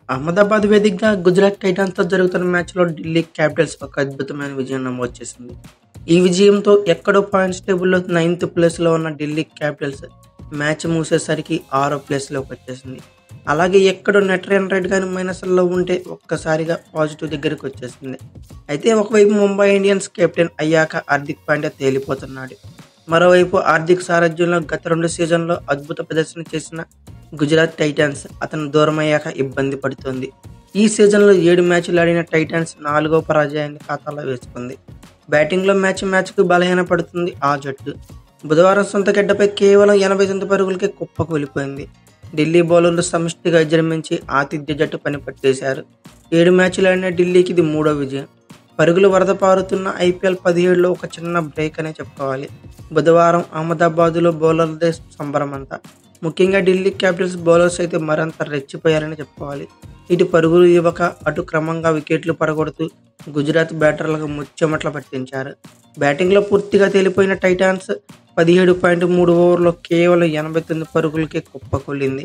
అహ్మదాబాద్ వేదికగా గుజరాత్ టైటాన్స్‌తో జరుగుతున్న మ్యాచ్‌లో ఢిల్లీ క్యాపిటల్స్ ఒక అద్భుతమైన విజయం నమోదు చేసింది. ఈ విజయంతో ఎక్కడో పాయింట్స్ టేబుల్‌లో నైన్త్ ప్లేస్‌లో ఉన్న ఢిల్లీ క్యాపిటల్స్ మ్యాచ్ ముగిసేసరికి ఆరో ప్లేస్‌లోకొచ్చేసింది. అలాగే ఎక్కడో నెట్ రన్ రేట్ గాని మైనస్‌లో ఉంటే ఒక్కసారిగా పాజిటివ్ దగ్గరకొచ్చేసింది. అయితే ఒకవైపు ముంబై ఇండియన్స్ కెప్టెన్ అయ్యాక హార్దిక్ పాండ్యా తేలిపోతున్నాడు. మరోవైపు హార్దిక్ సారథ్యంలో గత 2 సీజన్‌లో అద్భుత ప్రదర్శన చేసిన గుజరాత్ టైటాన్స్ అతను దూరమయ్యాక ఇబ్బంది పడుతోంది. ఈ సీజన్‌లో 7 మ్యాచ్‌లు ఆడిన టైటాన్స్ 4వ పరాజయాన్ని ఖాతాలో వేసుకుంది. బ్యాటింగ్‌లో మ్యాచ్‌కు బలహీనపడుతుంది ఆ జట్టు. బుధవారం సొంత గడ్డపై కేవలం 89 పరుగులకే కుప్పకూలిపోయింది. ఢిల్లీ బౌలర్లు సమిష్టిగా విజృంభించి ఆతిథ్య జట్టు పనిపట్టేశారు. 7 మ్యాచ్‌లు ఆడిన ఢిల్లీకి ఇది మూడో విజయం. పరుగులు వరద పారుతున్న ఐపీఎల్ 17లో ఒక చిన్న బ్రేక్ అనే చెప్పుకోవాలి. బుధవారం అహ్మదాబాద్‌లో బౌలర్లదే సంబరమంతా. ముఖ్యంగా ఢిల్లీ క్యాపిటల్స్ బౌలర్స్ అయితే మరింత రెచ్చిపోయారని చెప్పుకోవాలి. ఇటు పరుగులు ఇవ్వక అటు క్రమంగా వికెట్లు పడగొడుతూ గుజరాత్ బ్యాటర్లకు ముచ్చెమటలు పట్టించారు. బ్యాటింగ్లో పూర్తిగా తేలిపోయిన టైటాన్స్ 17.3 ఓవర్లో కేవలం 89 పరుగులకే కుప్పకూలింది.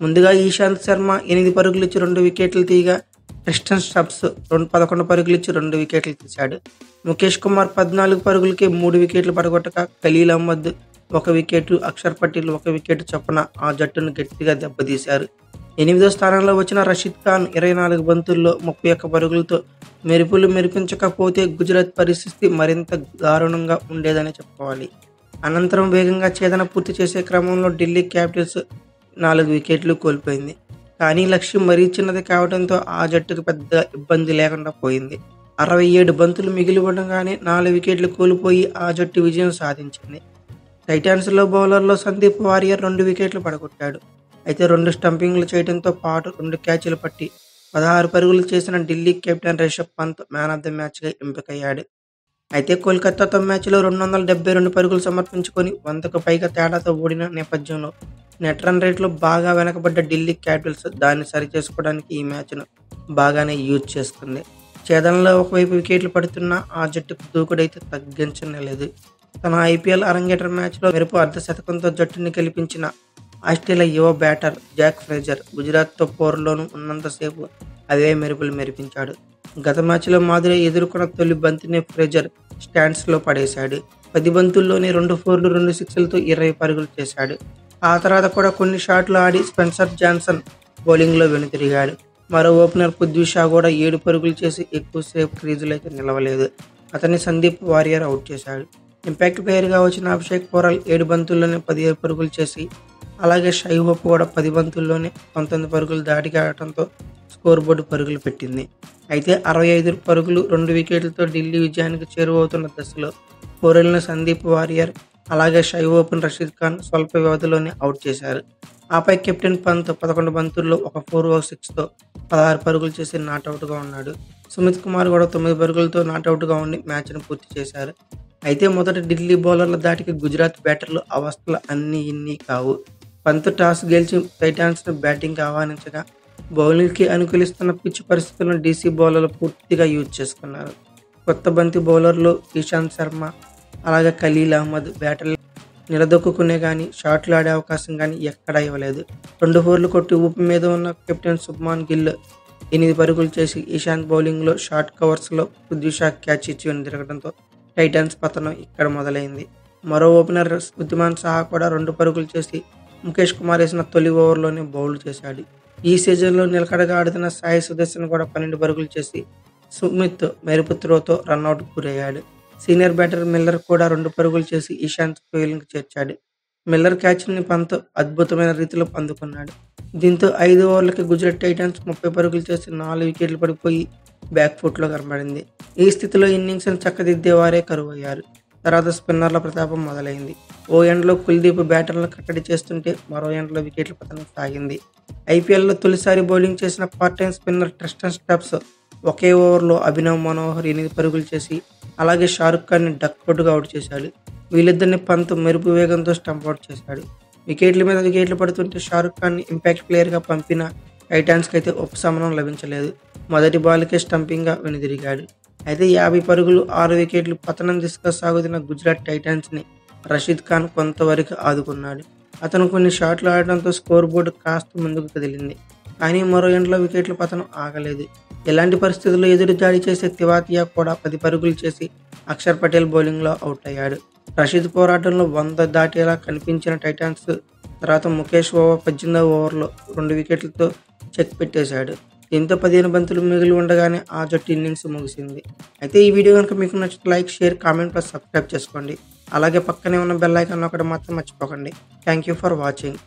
ముందుగా ఇషాంత్ శర్మ 8 పరుగులిచ్చి 2 వికెట్లు తీయగా క్రిస్టన్ స్టబ్స్ 11 పరుగులిచ్చి 2 వికెట్లు తీశాడు. ముఖేష్ కుమార్ 14 పరుగులకే 3 వికెట్లు పడగొట్టగా ఖలీల్ అహ్మద్ 1 వికెట్, అక్షర్ పటేల్ 1 వికెట్ చొప్పున ఆ జట్టును గట్టిగా దెబ్బతీశారు. 8వ స్థానంలో వచ్చిన రషీద్ ఖాన్ 24 బంతుల్లో 31 పరుగులతో మెరుపులు మెరిపించకపోతే గుజరాత్ పరిస్థితి మరింత దారుణంగా ఉండేదని చెప్పుకోవాలి. అనంతరం వేగంగా ఛేదన పూర్తి చేసే క్రమంలో ఢిల్లీ క్యాపిటల్స్ 4 వికెట్లు కోల్పోయింది. కానీ లక్ష్యం మరీ చిన్నది కావడంతో ఆ జట్టుకు పెద్ద ఇబ్బంది లేకుండా పోయింది. 67 బంతులు మిగిలి ఉండగానే 4 వికెట్లు కోల్పోయి ఆ జట్టు విజయం సాధించింది. టైటాన్స్‌లో బౌలర్లో సందీప్ వారియర్ 2 వికెట్లు పడగొట్టాడు. అయితే 2 స్టంపింగ్లు చేయడంతో పాటు 2 క్యాచ్లు పట్టి 16 పరుగులు చేసిన Delhi captain Rishabh Pant man of the మ్యాచ్‌గా ఎంపికయ్యాడు. అయితే కోల్కతాతో మ్యాచ్లో 272 పరుగులు సమర్పించుకొని 100కు పైగా తేడాతో ఓడిన నేపథ్యంలో నెట్ రన్ రేట్లో బాగా వెనకబడ్డ ఢిల్లీ క్యాపిటల్స్ దాన్ని సరిచేసుకోవడానికి ఈ మ్యాచ్ను బాగానే యూజ్ చేసుకుంది. ఛేదనలో ఒకవైపు వికెట్లు పడుతున్నా ఆ జట్టుకు దూకుడైతే తగ్గించనే లేదు. తన ఐపీఎల్ అరంగేట్రం మ్యాచ్లో మెరుపు అర్ధశతకంతో జట్టుని గెలిపించిన ఆస్ట్రేలియా యువ బ్యాటర్ జాక్ ఫ్రేజర్ గుజరాత్తో పోరులోనూ ఉన్నంతసేపు అవే మెరుపులు మెరిపించాడు. గత మ్యాచ్లో మాదిరి ఎదుర్కొన్న తొలి బంతిని ఫ్రేజర్ స్టాండ్స్లో పడేశాడు. 10 బంతుల్లోనే 2 ఫోర్లు 2 సిక్స్లతో 20 పరుగులు చేశాడు. ఆ తర్వాత కూడా కొన్ని షాట్లు ఆడి స్పెన్సర్ జాన్సన్ బౌలింగ్లో వెనుతిరిగాడు. మరో ఓపెనర్ పృథ్వీ షా కూడా 7 పరుగులు చేసి ఎక్కువసేపు క్రీజులో అయితే నిలవలేదు. అతన్ని సందీప్ వారియర్ అవుట్ చేశాడు. ఇంపాక్ట్ ప్లేయర్గా వచ్చిన అభిషేక్ పోరాల్ 7 బంతుల్లోనే 17 పరుగులు చేసి, అలాగే షై హోప్ కూడా 10 బంతుల్లోనే 19 పరుగులు దాటిగా ఆడటంతో స్కోర్ బోర్డు పరుగులు పెట్టింది. అయితే 65 పరుగులు 2 వికెట్లతో ఢిల్లీ విజయానికి చేరువవుతున్న దశలో పోరెల్ను సందీప్ వారియర్ అలాగే షై ఓపెన్ రషీద్ ఖాన్ స్వల్ప వ్యవధిలోనే అవుట్ చేశారు. ఆపై కెప్టెన్ పంత్ 11 బంతుల్లో 1 4 1 6తో 16 పరుగులు చేసి నాటౌట్గా ఉన్నాడు. సుమిత్ కుమార్ కూడా 9 పరుగులతో నాటౌట్గా ఉండి మ్యాచ్ను పూర్తి చేశారు. అయితే మొదట ఢిల్లీ బౌలర్ల దాటికి గుజరాత్ బ్యాటర్లు అవస్థలు అన్నీ ఇన్ని కావు. పంత్ టాస్ గెలిచి టైటాన్స్ను బ్యాటింగ్కి ఆహ్వానించగా బౌలింగ్కి అనుకూలిస్తున్న పిచ్ పరిస్థితులను డీసీ బౌలర్లు పూర్తిగా యూజ్ చేసుకున్నారు. కొత్త బంతి బౌలర్లు ఇషాంత్ శర్మ అలాగే ఖలీల్ అహ్మద్ బ్యాటర్లు నిలదొక్కునే కానీ షాట్లు ఆడే అవకాశం కానీ ఎక్కడా ఇవ్వలేదు. 2 ఫోర్లు కొట్టి ఊపి మీద ఉన్న కెప్టెన్ శుభ్మాన్ గిల్ 8 పరుగులు చేసి ఇషాంత్ బౌలింగ్లో షార్ట్ కవర్స్లో పృథ్వీ షా క్యాచ్ ఇచ్చి తిరగడంతో టైటాన్స్ పతనం ఇక్కడ మొదలైంది. మరో ఓపెనర్ వృద్ధిమాన్ సాహా కూడా 2 పరుగులు చేసి ముఖేష్ కుమార్ వేసిన తొలి ఓవర్లోనే బౌల్డ్ చేశాడు. ఈ సీజన్లో నిలకడగా ఆడుతున్న సాయి సుదర్శన్ కూడా 12 పరుగులు చేసి సుమిత్ మెరుపు త్రోతో రన్అట్ గురయ్యాడు. సీనియర్ బ్యాటర్ మిల్లర్ కూడా 2 పరుగులు చేసి ఇషాంత్ కోహ్లీకి చేర్చాడు. మిల్లర్ క్యాచ్ని పంత్ అద్భుతమైన రీతిలో అందుకున్నాడు. దీంతో 5 ఓవర్లకి గుజరాత్ టైటాన్స్ 30 పరుగులు చేసి 4 వికెట్లు పడిపోయి బ్యాక్ ఫుట్లో కనబడింది. ఈ స్థితిలో ఇన్నింగ్స్ను చక్కదిద్దేవారే కరువయ్యారు. తర్వాత స్పిన్నర్ల ప్రతాపం మొదలైంది. ఓ ఎండ్లో కుల్దీప్ బ్యాటర్లను కట్టడి చేస్తుంటే మరో ఎండ్లో వికెట్ల పతనం సాగింది. ఐపీఎల్లో తొలిసారి బౌలింగ్ చేసిన పార్ట్ టైం స్పిన్నర్ క్రిస్టన్ స్టబ్స్ ఒకే ఓవర్లో అభినవ్ మనోహర్ 8 పరుగులు చేసి అలాగే షారుఖ్ ఖాన్ని డక్అవుట్గా అవుట్ చేశాడు. వీళ్ళిద్దరిని పంత్ మెరుపు వేగంతో స్టంప్అవుట్ చేశాడు. వికెట్ల మీద వికెట్లు పడుతుంటే షారుఖ్ ఖాన్ని ఇంపాక్ట్ ప్లేయర్గా పంపిన టైటాన్స్కి అయితే ఉపశమనం లభించలేదు. మొదటి బాల్కే స్టంపింగ్గా వెనుదిరిగాడు. అయితే 50 పరుగులు 6 వికెట్లు పతనం దిశగా సాగుతున్న గుజరాత్ టైటాన్స్ని రషీద్ ఖాన్ కొంతవరకు ఆదుకున్నాడు. అతను కొన్ని షాట్లు ఆడడంతో స్కోర్ బోర్డు కాస్త ముందుకు కదిలింది. కానీ మరో ఎండ్లో వికెట్ల పతనం ఆగలేదు. ఇలాంటి పరిస్థితుల్లో ఎదురు దాడి చేసే తివాతియా కూడా 10 పరుగులు చేసి అక్షర్ పటేల్ బౌలింగ్లో అవుట్ అయ్యాడు. రషీద్ పోరాటంలో 100 దాటేలా కనిపించిన టైటాన్స్ తర్వాత ముఖేష్ 18వ ఓవర్లో 2 వికెట్లతో చెక్ పెట్టేశాడు. దీంతో 15 బంతులు మిగిలి ఉండగానే ఆ జట్టు ఇన్నింగ్స్ ముగిసింది. అయితే ఈ వీడియో కనుక మీకు నచ్చితే like, share, comment plus subscribe చేసుకోండి. అలాగే పక్కనే ఉన్న బెల్ ఐకాన్ నొక్కడం మాత్రం మర్చిపోకండి. Thank you for watching.